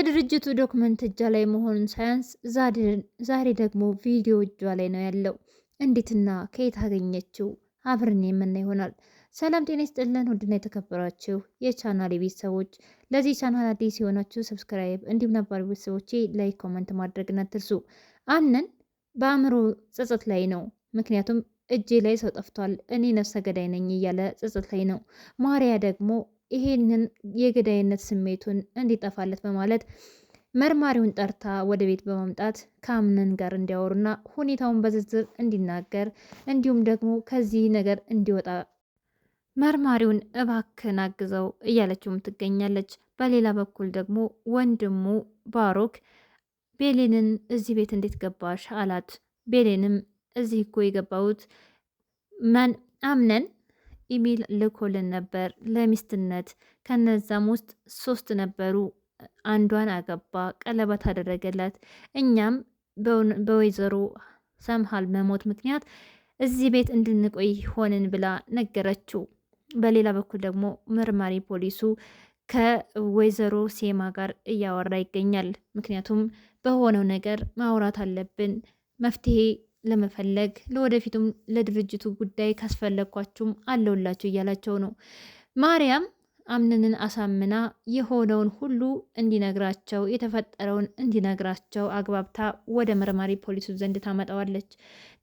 የድርጅቱ ዶክመንት እጇ ላይ መሆኑን ሳያንስ ዛሬ ደግሞ ቪዲዮ እጇ ላይ ነው ያለው። እንዴትና ከየት አገኘችው? አብረን የምናይ ይሆናል። ሰላም ጤና ይስጥልን ውድና የተከበራችሁ የቻናል ቤተሰቦች፣ ለዚህ ቻናል አዲስ የሆናችሁ ሰብስክራይብ፣ እንዲሁም ነባር ቤተሰቦቼ ላይክ፣ ኮመንት ማድረግን አትርሱ። አምነን በአእምሮ ጸጸት ላይ ነው። ምክንያቱም እጄ ላይ ሰው ጠፍቷል፣ እኔ ነፍሰ ገዳይ ነኝ እያለ ጸጸት ላይ ነው። ማሪያ ደግሞ ይሄንን የገዳይነት ስሜቱን እንዲጠፋለት በማለት መርማሪውን ጠርታ ወደ ቤት በማምጣት ከአምነን ጋር እንዲያወሩና ሁኔታውን በዝርዝር እንዲናገር እንዲሁም ደግሞ ከዚህ ነገር እንዲወጣ መርማሪውን እባክን አግዘው እያለችውም ትገኛለች። በሌላ በኩል ደግሞ ወንድሙ ባሮክ ቤሌንን እዚህ ቤት እንዴት ገባሽ አላት። ቤሌንም እዚህ እኮ የገባሁት አምነን ኢሜል ልኮልን ነበር ለሚስትነት። ከነዛም ውስጥ 3 ነበሩ። አንዷን አገባ፣ ቀለበት አደረገላት። እኛም በወይዘሮ ሰምሃል መሞት ምክንያት እዚህ ቤት እንድንቆይ ሆንን ብላ ነገረችው። በሌላ በኩል ደግሞ መርማሪ ፖሊሱ ከወይዘሮ ሴማ ጋር እያወራ ይገኛል። ምክንያቱም በሆነው ነገር ማውራት አለብን፣ መፍትሄ ለመፈለግ ለወደፊቱም ለድርጅቱ ጉዳይ ካስፈለግኳችሁም አለውላችሁ እያላቸው ነው። ማርያም አምነንን አሳምና የሆነውን ሁሉ እንዲነግራቸው የተፈጠረውን እንዲነግራቸው አግባብታ ወደ መርማሪ ፖሊሱ ዘንድ ታመጣዋለች።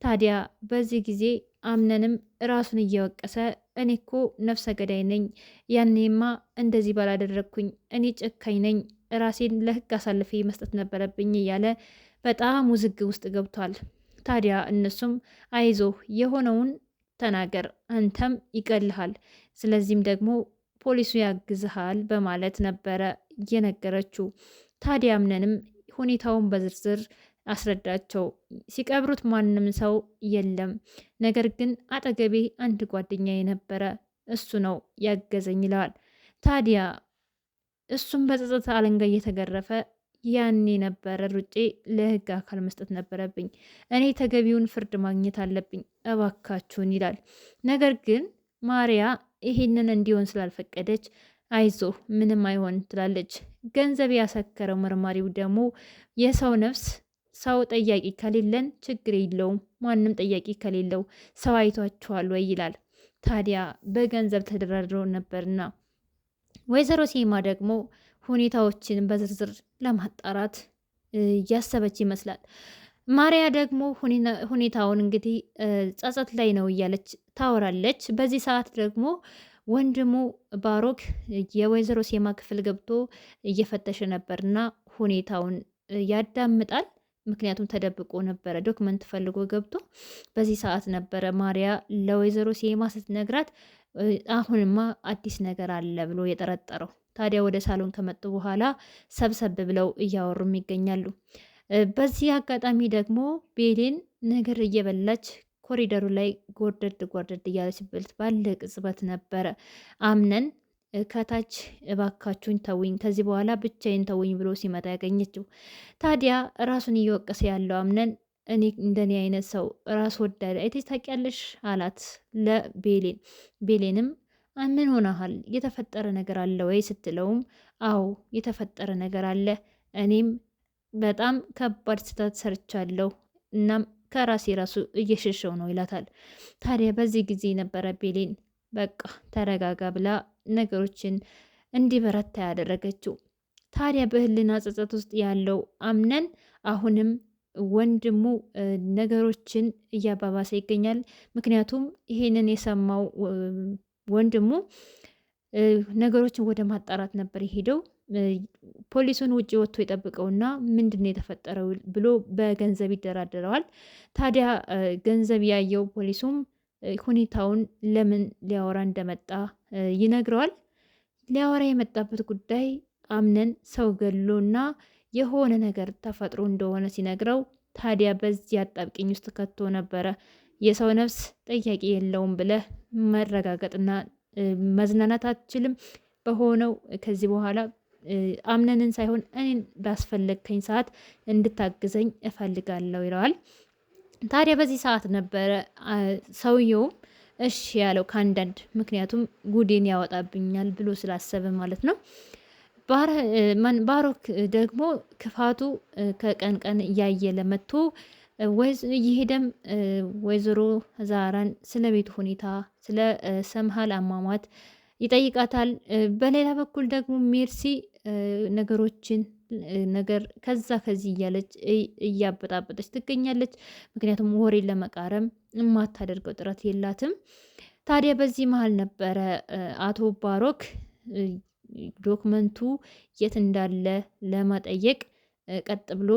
ታዲያ በዚህ ጊዜ አምነንም ራሱን እየወቀሰ እኔ እኮ ነፍሰ ገዳይ ነኝ፣ ያኔማ እንደዚህ ባላደረግኩኝ፣ እኔ ጨካኝ ነኝ፣ ራሴን ለሕግ አሳልፌ መስጠት ነበረብኝ እያለ በጣም ውዝግብ ውስጥ ገብቷል። ታዲያ እነሱም አይዞህ የሆነውን ተናገር፣ አንተም ይቀልሃል፣ ስለዚህም ደግሞ ፖሊሱ ያግዝሃል በማለት ነበረ የነገረችው። ታዲያ አምነንም ሁኔታውን በዝርዝር አስረዳቸው። ሲቀብሩት ማንም ሰው የለም፣ ነገር ግን አጠገቤ አንድ ጓደኛ የነበረ እሱ ነው ያገዘኝ ይለዋል። ታዲያ እሱም በጸጸት አለንጋ እየተገረፈ ያኔ ነበረ ሩጬ ለህግ አካል መስጠት ነበረብኝ፣ እኔ ተገቢውን ፍርድ ማግኘት አለብኝ እባካችሁን ይላል። ነገር ግን ማሪያ ይሄንን እንዲሆን ስላልፈቀደች አይዞህ ምንም አይሆን ትላለች። ገንዘብ ያሰከረው መርማሪው ደግሞ የሰው ነፍስ ሰው ጠያቂ ከሌለን ችግር የለውም፣ ማንም ጠያቂ ከሌለው ሰው አይቷችኋል ወይ ይላል። ታዲያ በገንዘብ ተደራድረው ነበርና ወይዘሮ ሴማ ደግሞ ሁኔታዎችን በዝርዝር ለማጣራት እያሰበች ይመስላል። ማሪያ ደግሞ ሁኔታውን እንግዲህ ጸጸት ላይ ነው እያለች ታወራለች። በዚህ ሰዓት ደግሞ ወንድሙ ባሮክ የወይዘሮ ሴማ ክፍል ገብቶ እየፈተሸ ነበርና ሁኔታውን ያዳምጣል። ምክንያቱም ተደብቆ ነበረ ዶክመንት ፈልጎ ገብቶ። በዚህ ሰዓት ነበረ ማሪያ ለወይዘሮ ሴማ ስትነግራት አሁንማ አዲስ ነገር አለ ብሎ የጠረጠረው። ታዲያ ወደ ሳሎን ከመጡ በኋላ ሰብሰብ ብለው እያወሩም ይገኛሉ። በዚህ አጋጣሚ ደግሞ ቤሌን ነገር እየበላች ኮሪደሩ ላይ ጎርደድ ጎርደድ እያለችበት ባለ ቅጽበት ነበረ አምነን ከታች እባካችሁኝ ተውኝ፣ ከዚህ በኋላ ብቻዬን ተውኝ ብሎ ሲመጣ ያገኘችው። ታዲያ ራሱን እየወቀሰ ያለው አምነን እኔ እንደኔ አይነት ሰው ራስ ወዳድ አይተሽ ታውቂያለሽ አላት ለቤሌን። ቤሌንም ምን ሆነሃል? የተፈጠረ ነገር አለ ወይ ስትለውም አዎ የተፈጠረ ነገር አለ፣ እኔም በጣም ከባድ ስህተት ሰርቻለሁ፣ እናም ከራሴ ራሱ እየሸሸው ነው ይላታል። ታዲያ በዚህ ጊዜ ነበረ ቤሌን በቃ ተረጋጋ ብላ ነገሮችን እንዲበረታ ያደረገችው። ታዲያ በህልና ጸጸት ውስጥ ያለው አምነን አሁንም ወንድሙ ነገሮችን እያባባሰ ይገኛል። ምክንያቱም ይሄንን የሰማው ወንድሙ ነገሮችን ወደ ማጣራት ነበር የሄደው። ፖሊሱን ውጭ ወጥቶ የጠብቀውና ምንድን ነው የተፈጠረው ብሎ በገንዘብ ይደራደረዋል። ታዲያ ገንዘብ ያየው ፖሊሱም ሁኔታውን ለምን ሊያወራ እንደመጣ ይነግረዋል። ሊያወራ የመጣበት ጉዳይ አምነን ሰው ገሎና የሆነ ነገር ተፈጥሮ እንደሆነ ሲነግረው ታዲያ በዚህ አጣብቂኝ ውስጥ ከቶ ነበረ። የሰው ነፍስ ጠያቂ የለውም ብለህ መረጋገጥና መዝናናት አትችልም? በሆነው ከዚህ በኋላ አምነንን ሳይሆን እኔን ባስፈለግከኝ ሰዓት እንድታግዘኝ እፈልጋለሁ ይለዋል። ታዲያ በዚህ ሰዓት ነበረ ሰውየውም እሺ ያለው ከአንዳንድ ምክንያቱም ጉዴን ያወጣብኛል ብሎ ስላሰበ ማለት ነው። ባሮክ ደግሞ ክፋቱ ከቀን ቀን እያየለ መጥቶ እየሄደም ወይዘሮ ዛራን ስለ ቤቱ ሁኔታ ስለ ሰምሃል አሟሟት ይጠይቃታል። በሌላ በኩል ደግሞ ሜርሲ ነገሮችን ነገር ከዛ ከዚህ እያለች እያበጣበጠች ትገኛለች። ምክንያቱም ወሬን ለመቃረም የማታደርገው ጥረት የላትም። ታዲያ በዚህ መሀል ነበረ አቶ ባሮክ ዶክመንቱ የት እንዳለ ለመጠየቅ ቀጥ ብሎ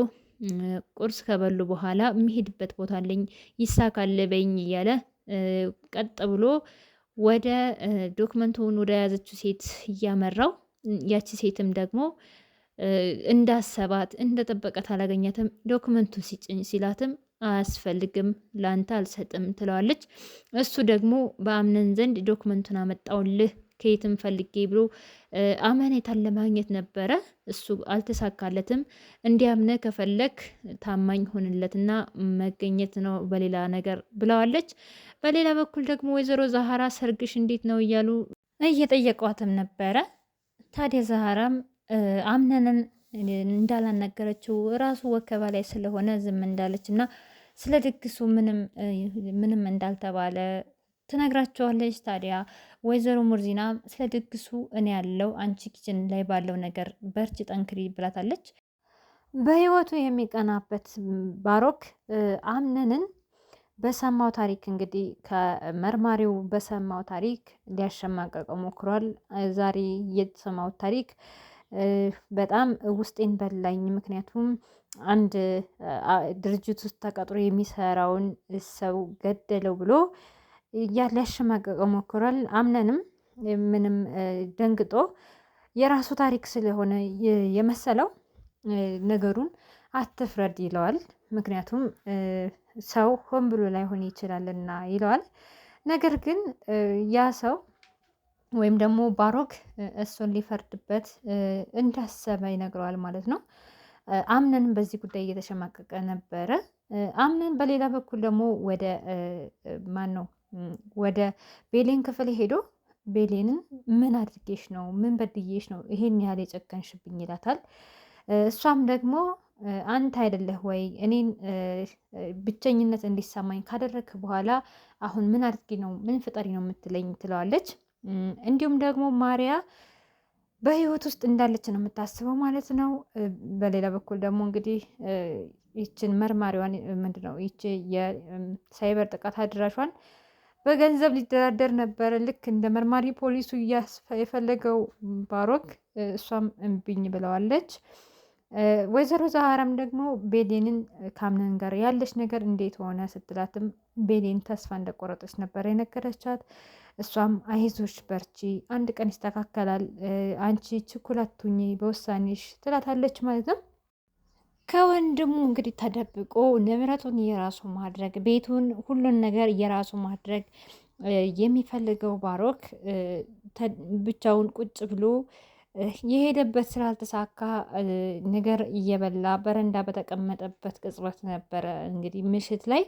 ቁርስ ከበሉ በኋላ የሚሄድበት ቦታ አለኝ ይሳካል በይኝ እያለ ቀጥ ብሎ ወደ ዶክመንቱን ወደ ያዘችው ሴት እያመራው፣ ያቺ ሴትም ደግሞ እንዳሰባት እንደጠበቀት አላገኛትም። ዶክመንቱን ሲጭኝ ሲላትም አያስፈልግም ላንተ አልሰጥም ትለዋለች። እሱ ደግሞ በአምነን ዘንድ ዶክመንቱን አመጣውልህ ከየትም ፈልጌ ብሎ አመኔታን ለማግኘት ነበረ። እሱ አልተሳካለትም። እንዲያምነ ከፈለግ ታማኝ ሆንለትና መገኘት ነው በሌላ ነገር ብለዋለች። በሌላ በኩል ደግሞ ወይዘሮ ዛሃራ ሰርግሽ እንዴት ነው እያሉ እየጠየቋትም ነበረ። ታዲያ ዛሃራም አምነንን እንዳላናገረችው ራሱ ወከባ ላይ ስለሆነ ዝም እንዳለች እና ስለ ድግሱ ምንም እንዳልተባለ ትነግራቸዋለች። ታዲያ ወይዘሮ ሙርዚና ስለ ድግሱ እኔ ያለው አንቺ ኪችን ላይ ባለው ነገር በርቺ ጠንክሪ ብላታለች። በህይወቱ የሚቀናበት ባሮክ አምነንን በሰማው ታሪክ እንግዲህ ከመርማሪው በሰማው ታሪክ ሊያሸማቀቀው ሞክሯል። ዛሬ የተሰማው ታሪክ በጣም ውስጤን በላኝ። ምክንያቱም አንድ ድርጅት ውስጥ ተቀጥሮ የሚሰራውን ሰው ገደለው ብሎ ሊያሸማቀቀው ሞክሯል። አምነንም ምንም ደንግጦ የራሱ ታሪክ ስለሆነ የመሰለው ነገሩን አትፍረድ ይለዋል። ምክንያቱም ሰው ሆን ብሎ ላይሆን ይችላልና ይለዋል። ነገር ግን ያ ሰው ወይም ደግሞ ባሮክ እሱን ሊፈርድበት እንዳሰበ ይነግረዋል ማለት ነው። አምነንም በዚህ ጉዳይ እየተሸማቀቀ ነበረ። አምነን በሌላ በኩል ደግሞ ወደ ማን ነው ወደ ቤሌን ክፍል ሄዶ ቤሌንን ምን አድርጌሽ ነው ምን በድዬሽ ነው ይሄን ያህል የጨከንሽብኝ ይላታል። እሷም ደግሞ አንተ አይደለህ ወይ እኔን ብቸኝነት እንዲሰማኝ ካደረግክ በኋላ አሁን ምን አድርጌ ነው ምን ፍጠሪ ነው የምትለኝ ትለዋለች። እንዲሁም ደግሞ ማሪያ በህይወት ውስጥ እንዳለች ነው የምታስበው ማለት ነው። በሌላ በኩል ደግሞ እንግዲህ ይችን መርማሪዋን ምንድነው ይቺ የሳይበር ጥቃት አድራሿን በገንዘብ ሊደራደር ነበረ ልክ እንደ መርማሪ ፖሊሱ የፈለገው ባሮክ፣ እሷም እምቢኝ ብለዋለች። ወይዘሮ ዛሃራም ደግሞ ቤሌንን ከአምነን ጋር ያለች ነገር እንዴት ሆነ ስትላትም ቤሌን ተስፋ እንደቆረጠች ነበር የነገረቻት። እሷም አይዞሽ በርቺ፣ አንድ ቀን ይስተካከላል፣ አንቺ ችኩል አትሁኚ በውሳኔሽ ትላታለች ማለት ነው። ከወንድሙ እንግዲህ ተደብቆ ንብረቱን የራሱ ማድረግ ቤቱን ሁሉን ነገር የራሱ ማድረግ የሚፈልገው ባሮክ ብቻውን ቁጭ ብሎ የሄደበት ስላልተሳካ ነገር እየበላ በረንዳ በተቀመጠበት ቅጽበት ነበረ እንግዲህ ምሽት ላይ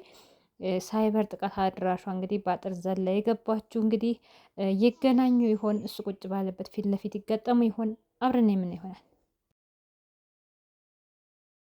ሳይበር ጥቃት አድራሿ እንግዲህ በአጥር ዘላ የገባችው። እንግዲህ ይገናኙ ይሆን? እሱ ቁጭ ባለበት ፊት ለፊት ይገጠሙ ይሆን? አብረን የምን ይሆናል።